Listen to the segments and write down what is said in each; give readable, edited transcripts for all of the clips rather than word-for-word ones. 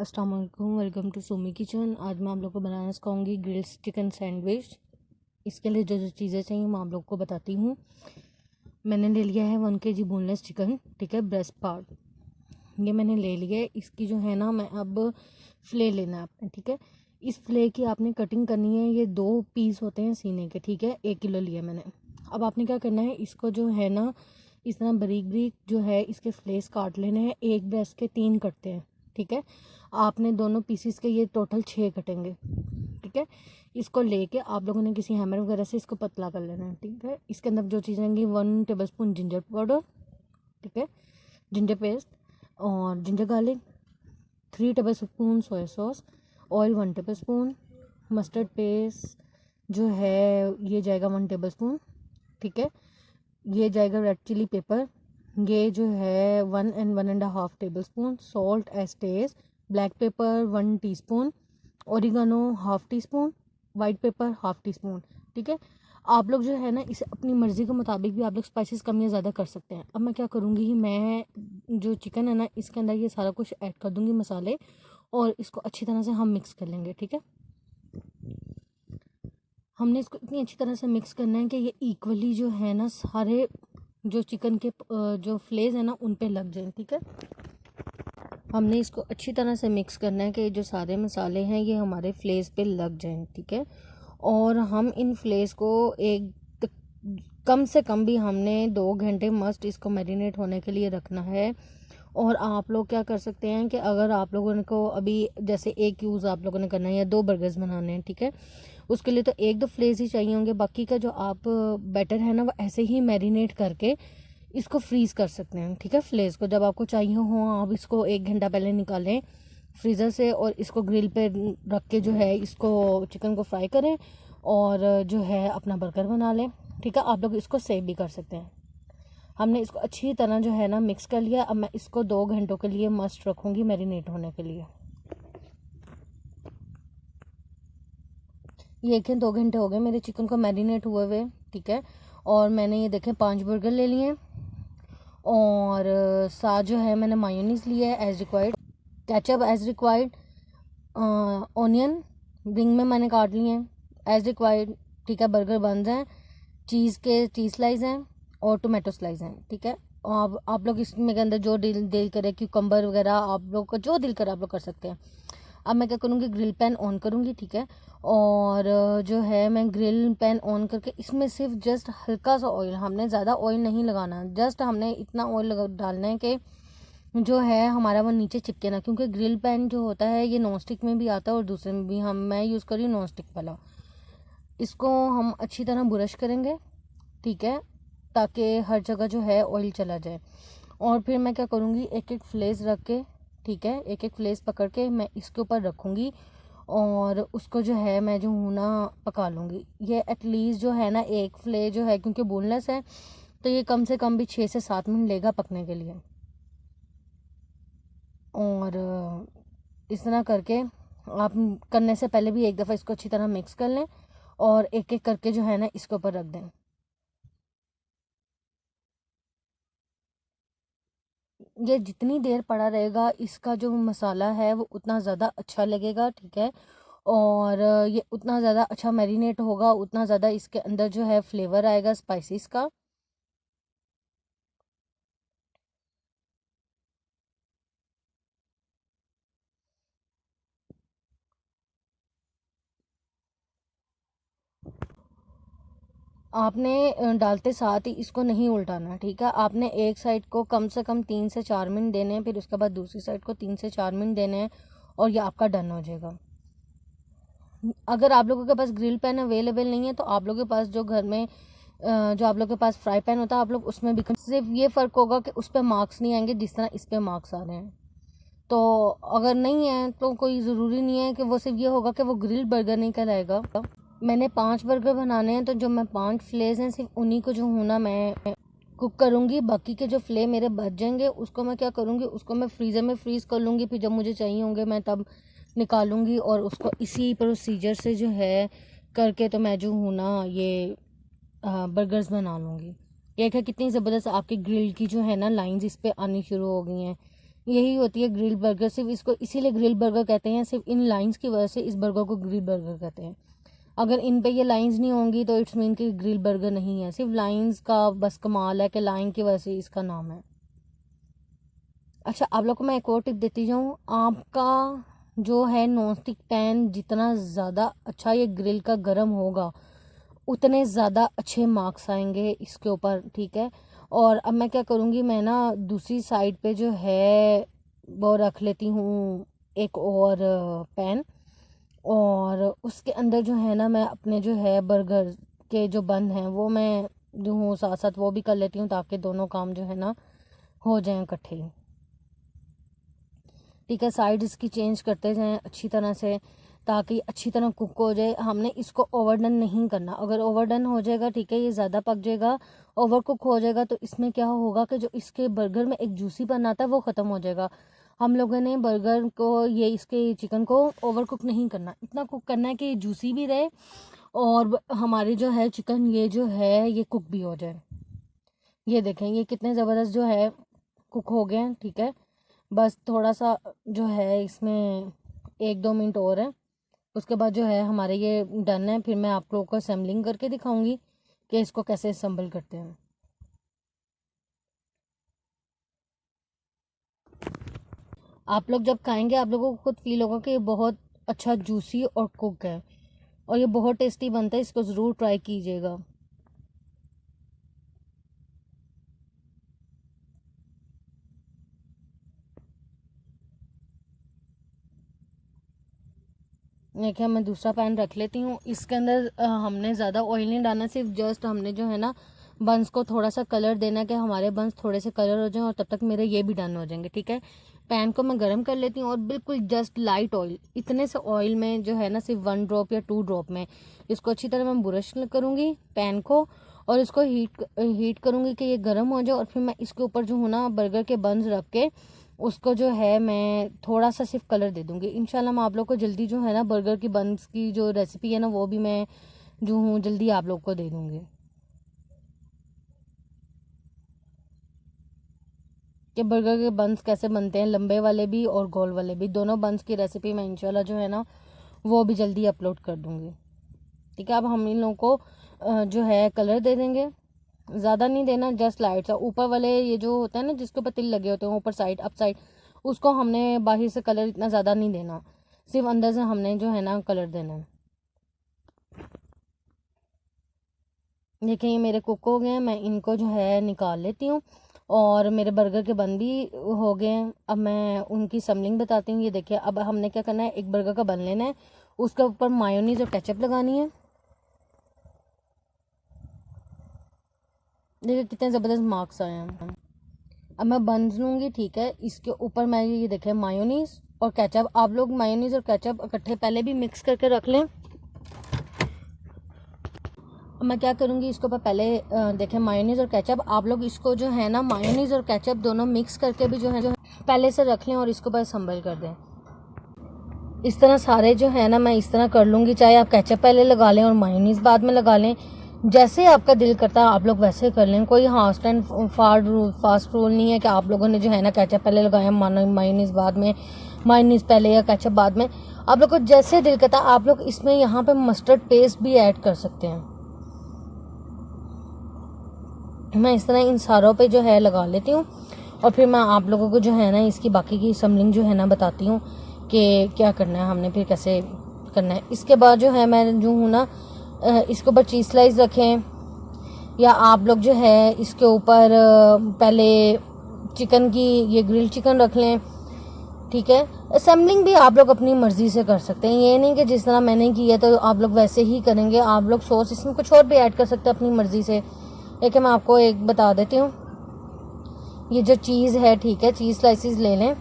अस्सलाम वालेकुम, welcome to Sumi kitchen. आज मैं आप लोग को बनाना सिखाऊंगी ग्रिल्ड चिकन सैंडविच। इसके लिए जो जो चीज़ें चाहिए मैं आप लोग को बताती हूँ। मैंने ले लिया है 1 kg बोनलेस चिकन, ठीक है, ब्रेस्ट पार्ट ये मैंने ले लिया है। इसकी जो है ना, मैं अब फ्ले लेना है आपने, ठीक है। इस फ्ले की आपने कटिंग करनी है। ये 2 पीस होते हैं सीने के, ठीक है। 1 किलो लिया मैंने। अब आपने क्या करना है, इसको जो है ना इस तरह बारीक बारीक जो है इसके फ्लेस काट लेने हैं। एक ब्रेस्ट के 3 कटते हैं, ठीक है। आपने दोनों पीसीस के ये टोटल 6 कटेंगे, ठीक है। इसको लेके आप लोगों ने किसी हैमर वगैरह से इसको पतला कर लेना है, ठीक है। इसके अंदर जो चीज़ें होंगी 1 टेबलस्पून जिंजर पाउडर, ठीक है, जिंजर पेस्ट और ginger garlic, 3 tablespoon soya sauce, oil 1 tablespoon, mustard paste जो है ये जाएगा 1 टेबलस्पून, ठीक है। ये जाएगा रेड चिली पेपर, ये जो है 1 and 1.5 tablespoon, salt as taste, black pepper 1 teaspoon, oregano 1/2 teaspoon, white pepper 1/2 teaspoon, ठीक है। आप लोग जो है ना इसे अपनी मर्ज़ी के मुताबिक भी आप लोग स्पाइसेस कम या ज़्यादा कर सकते हैं। अब मैं क्या करूँगी, मैं जो चिकन है ना इसके अंदर ये सारा कुछ ऐड कर दूँगी मसाले, और इसको अच्छी तरह से हम मिक्स कर लेंगे, ठीक है। हमने इसको इतनी अच्छी तरह से मिक्स करना है कि ये इक्वली जो है ना सारे जो चिकन के जो फ्लेज है ना उन पे लग जाए, ठीक है। हमने इसको अच्छी तरह से मिक्स करना है कि जो सारे मसाले हैं ये हमारे फ्लेज पे लग जाएं, ठीक है। और हम इन फ्लेज को कम से कम भी हमने 2 घंटे मस्ट इसको मैरिनेट होने के लिए रखना है। और आप लोग क्या कर सकते हैं कि अगर आप लोगों को अभी जैसे एक यूज़ आप लोगों ने करना है या 2 बर्गर्स बनाने हैं, ठीक है, उसके लिए तो 1-2 फ्लेज ही चाहिए होंगे। बाकी का जो आप बैटर है ना वो ऐसे ही मैरिनेट करके इसको फ्रीज़ कर सकते हैं, ठीक है। फ्लेज को जब आपको चाहिए हो आप इसको 1 घंटा पहले निकालें फ्रीज़र से और इसको ग्रिल पे रख के जो है इसको चिकन को फ्राई करें और जो है अपना बर्गर बना लें, ठीक है। आप लोग इसको सेव भी कर सकते हैं। हमने इसको अच्छी तरह जो है ना मिक्स कर लिया। अब मैं इसको 2 घंटों के लिए मस्ट रखूँगी मैरिनेट होने के लिए। ये देखें 2 घंटे हो गए मेरे चिकन को मैरिनेट हुए हुए, ठीक है। और मैंने ये देखें 5 बर्गर ले लिए हैं और साथ जो है मैंने मायोनीज़ लिया है as required, ketchup as required, onion ring में मैंने काट लिए हैं एज़ रिक्वायर्ड, ठीक है। बर्गर बंस हैं, चीज़ स्लाइस हैं और टोमेटो स्लाइस हैं, ठीक है। और आप लोग इसमें के अंदर जो दिल करे क्यूकम्बर वगैरह आप लोग का जो दिल करे आप लोग कर सकते हैं। अब मैं क्या करूँगी, ग्रिल पैन ऑन करूँगी, ठीक है। और जो है मैं ग्रिल पैन ऑन करके इसमें सिर्फ जस्ट हल्का सा ऑयल, हमने ज़्यादा ऑयल नहीं लगाना, जस्ट हमने इतना ऑयल डालना है कि जो है हमारा वो नीचे चिपके ना, क्योंकि ग्रिल पैन जो होता है ये नॉन स्टिक में भी आता है और दूसरे में भी। मैं यूज़ कर रही हूँ नॉन स्टिक वाला। इसको हम अच्छी तरह ब्रश करेंगे, ठीक है, ताकि हर जगह जो है ऑयल चला जाए। और फिर मैं क्या करूँगी, एक एक फ्लेस रख के, ठीक है, एक एक फ्लेस पकड़ के मैं इसके ऊपर रखूँगी और उसको जो है मैं जो हूँ ना पका लूँगी। ये एटलीस्ट जो है ना एक फ्ले जो है क्योंकि बोनलेस है तो ये कम से कम भी 6 से 7 मिनट लेगा पकने के लिए। और इस तरह करके आप करने से पहले भी एक दफ़ा इसको अच्छी तरह मिक्स कर लें और एक एक करके जो है ना इसके ऊपर रख दें। ये जितनी देर पड़ा रहेगा इसका जो मसाला है वो उतना ज़्यादा अच्छा लगेगा, ठीक है। और ये उतना ज़्यादा अच्छा मैरिनेट होगा, उतना ज़्यादा इसके अंदर जो है फ्लेवर आएगा स्पाइसेस का। आपने डालते साथ ही इसको नहीं उल्टाना, ठीक है। आपने एक साइड को कम से कम 3 से 4 मिनट देने हैं, फिर उसके बाद दूसरी साइड को 3 से 4 मिनट देने हैं और ये आपका डन हो जाएगा। अगर आप लोगों के पास ग्रिल पैन अवेलेबल नहीं है तो आप लोगों के पास जो घर में जो आप लोगों के पास फ्राई पैन होता है आप लोग उसमें भी सिर्फ ये फ़र्क होगा कि उस पर मार्क्स नहीं आएंगे जिस तरह इस पर मार्क्स आ रहे हैं। तो अगर नहीं है तो कोई ज़रूरी नहीं है कि वो सिर्फ ये होगा कि वो ग्रिल बर्गर नहीं कहलाएगा। मैंने 5 बर्गर बनाने हैं तो जो मैं 5 फ्लेज हैं सिर्फ उन्हीं को जो हूँ ना मैं कुक करूँगी। बाकी के जो फ्ले मेरे बच जाएंगे उसको मैं क्या करूँगी, उसको मैं फ्रीज़र में फ्रीज़ कर लूँगी, फिर जब मुझे चाहिए होंगे मैं तब निकालूंगी और उसको इसी प्रोसीजर से जो है करके तो मैं जो हूँ ना ये बर्गर्स बना लूँगी। ये है कितनी ज़बरदस्त आपकी ग्रिल की जो है ना लाइंस इस पर आनी शुरू हो गई हैं, यही होती है ग्रिल बर्गर। सिर्फ इसको इसीलिए ग्रिल बर्गर कहते हैं, सिर्फ इन लाइंस की वजह से इस बर्गर को ग्रिल बर्गर कहते हैं। अगर इन पे ये लाइंस नहीं होंगी तो इट्स मीन कि ग्रिल बर्गर नहीं है। सिर्फ लाइंस का बस कमाल है कि लाइन की वजह से इसका नाम है। अच्छा, आप लोग को मैं एक और टिप देती जाऊँ। आपका जो है नॉन स्टिक पैन जितना ज़्यादा अच्छा ये ग्रिल का गर्म होगा उतने ज़्यादा अच्छे मार्क्स आएंगे इसके ऊपर, ठीक है। और अब मैं क्या करूँगी, मैं ना दूसरी साइड पे जो है वो रख लेती हूँ एक और पैन, और उसके अंदर जो है ना मैं अपने जो है बर्गर के जो बन हैं वो मैं जो हूँ साथ साथ वो भी कर लेती हूँ, ताकि दोनों काम जो है ना हो जाएं इकट्ठे। ठीक है, साइड इसकी चेंज करते जाएं अच्छी तरह से, ताकि अच्छी तरह कुक हो जाए। हमने इसको ओवरडन नहीं करना। अगर ओवरडन हो जाएगा, ठीक है, ये ज़्यादा पक जाएगा, ओवर कुक हो जाएगा, तो इसमें क्या होगा कि जो इसके बर्गर में एक जूसीपन आता है वो ख़त्म हो जाएगा। हम लोगों ने बर्गर को ये इसके चिकन को ओवर कुक नहीं करना, इतना कुक करना है कि ये जूसी भी रहे और हमारे जो है चिकन ये जो है ये कुक भी हो जाए। ये देखें ये कितने ज़बरदस्त जो है कुक हो गए हैं, ठीक है। बस थोड़ा सा जो है इसमें 1-2 मिनट और है, उसके बाद जो है हमारे ये डन है। फिर मैं आप लोगों को असेंबलिंग करके दिखाऊंगी कि इसको कैसे असेंबल करते हैं। आप लोग जब खाएंगे आप लोगों को खुद फील होगा कि ये बहुत अच्छा जूसी और कुक है, और ये बहुत टेस्टी बनता है। इसको ज़रूर ट्राई कीजिएगा। देखिए मैं दूसरा पैन रख लेती हूँ। इसके अंदर हमने ज़्यादा ऑयल नहीं डालना, सिर्फ जस्ट हमने जो है ना बंस को थोड़ा सा कलर देना कि हमारे बंस थोड़े से कलर हो जाएं, और तब तक मेरे ये भी डन हो जाएंगे, ठीक है। पैन को मैं गर्म कर लेती हूँ और बिल्कुल जस्ट लाइट ऑयल, इतने से ऑयल में जो है ना सिर्फ 1 ड्रॉप या 2 ड्रॉप में इसको अच्छी तरह मैं ब्रश करूँगी पैन को, और इसको हीट करूँगी कि ये गर्म हो जाए। और फिर मैं इसके ऊपर जो हूँ ना बर्गर के बंस रख के उसको जो है मैं थोड़ा सा सिर्फ कलर दे दूँगी। इंशाल्लाह मैं आप लोग को जल्दी जो है ना बर्गर की बंस की जो रेसिपी है ना वो भी मैं जो हूँ जल्दी आप लोग को दे दूँगी कि बर्गर के बंस कैसे बनते हैं, लंबे वाले भी और गोल वाले भी। दोनों बंस की रेसिपी मैं इंशाल्लाह जो है ना वो भी जल्दी अपलोड कर दूँगी, ठीक है। अब हम इन लोगों को जो है कलर दे देंगे। ज़्यादा नहीं देना, जस्ट लाइट सा। ऊपर वाले ये जो होता है ना जिसके ऊपर तिल लगे होते हैं ऊपर साइड अप साइड, उसको हमने बाहर से कलर इतना ज़्यादा नहीं देना, सिर्फ अंदर से हमने जो है ना कलर देना है। देखिए ये मेरे कुक हो गए हैं, मैं इनको जो है निकाल लेती हूँ। और मेरे बर्गर के बन भी हो गए हैं। अब मैं उनकी समलिंग बताती हूँ। ये देखिए अब हमने क्या करना है, एक बर्गर का बन लेना है, उसके ऊपर मायोनीज और केचप लगानी है। देखिए कितने ज़बरदस्त मार्क्स आए हैं। अब मैं बन लूँगी, ठीक है। इसके ऊपर मैं ये देखें मायोनीज और केचप, आप लोग मायोनीज और केचप इकट्ठे पहले भी मिक्स करके रख लें। अब मैं क्या करूँगी, इसके ऊपर पहले देखें मायोनीज और केचप, आप लोग इसको जो है ना मायोनीज और केचप दोनों मिक्स करके भी जो है पहले से रख लें और इसको बस संभल कर दें। इस तरह सारे जो है ना मैं इस तरह कर लूँगी, चाहे आप केचप पहले लगा लें और मायोनीज बाद में लगा लें, जैसे आपका दिल करता है आप लोग वैसे कर लें। कोई फास्ट एंड फास्ट रूल नहीं है कि आप लोगों ने जो है ना केचप पहले लगाया मायोनीज बाद में, मायोनीज पहले या केचप बाद में। आप लोग को जैसे दिल करता है आप लोग इसमें यहाँ पे मस्टर्ड पेस्ट भी ऐड कर सकते हैं। मैं इस तरह इन सारों पे जो है लगा लेती हूँ, और फिर मैं आप लोगों को जो है ना इसकी बाकी की समलिंग जो है ना बताती हूँ कि क्या करना है हमने, फिर कैसे करना है। इसके बाद जो है मैं जो हूँ ना इसके ऊपर चीज़ स्लाइस रखें, या आप लोग जो है इसके ऊपर पहले चिकन की ये ग्रिल चिकन रख लें, ठीक है। असेंबलिंग भी आप लोग अपनी मर्ज़ी से कर सकते हैं, ये नहीं कि जिस तरह मैंने किया तो आप लोग वैसे ही करेंगे। आप लोग सॉस इसमें कुछ और भी ऐड कर सकते हैं अपनी मर्ज़ी से। लेकिन मैं आपको एक बता देती हूँ, ये जो चीज़ है, ठीक है, चीज़ स्लाइसिस ले लें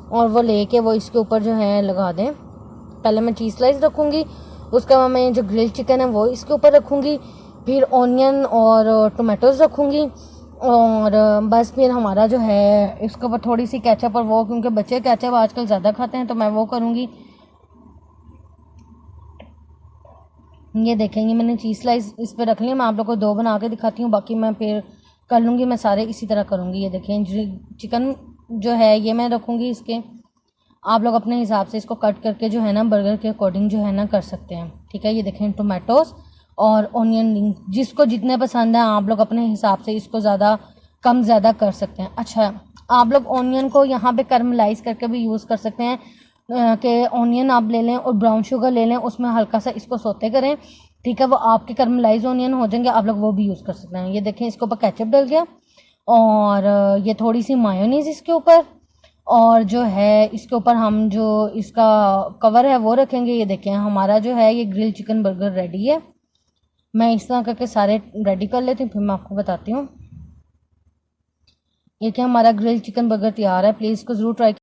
और वो लेके वो इसके ऊपर जो है लगा दें। पहले मैं चीज़ स्लाइस रखूँगी, उसके बाद मैं जो ग्रिल्ड चिकन है वो इसके ऊपर रखूँगी, फिर ऑनियन और टोमेटोज़ रखूँगी, और बस फिर हमारा जो है इसके ऊपर थोड़ी सी केचप और वो, क्योंकि बच्चे केचप आजकल ज़्यादा खाते हैं तो मैं वो करूँगी। ये देखेंगे मैंने चीज़ स्लाइस इस पर रख लिया। मैं आप लोग को 2 बना के दिखाती हूँ, बाकी मैं फिर कर लूँगी, मैं सारे इसी तरह करूँगी। ये देखें चिकन जो है ये मैं रखूँगी इसके। आप लोग अपने हिसाब से इसको कट करके जो है ना बर्गर के अकॉर्डिंग जो है ना कर सकते हैं, ठीक है। ये देखें टोमेटोज़ और ऑनियन रिंग, जिसको जितने पसंद है आप लोग अपने हिसाब से इसको ज़्यादा कम ज़्यादा कर सकते हैं। अच्छा, आप लोग ऑनियन को यहाँ पे कैरमलाइज करके भी यूज़ कर सकते हैं कि ऑनियन आप ले लें और ब्राउन शुगर ले लें, उसमें हल्का सा इसको सोते करें, ठीक है। वो आपके कैरमलाइज ऑनियन हो जाएंगे, आप लोग वो भी यूज़ कर सकते हैं। ये देखें इसके ऊपर केचप डल गया और ये थोड़ी सी मायोनीज़ इसके ऊपर, और जो है इसके ऊपर हम जो इसका कवर है वो रखेंगे। ये देखें हमारा जो है ये ग्रिल चिकन बर्गर रेडी है। मैं इस तरह करके सारे रेडी कर लेती हूँ, फिर मैं आपको बताती हूँ। ये क्या हमारा ग्रिल चिकन बर्गर तैयार है। प्लीज़ इसको ज़रूर ट्राई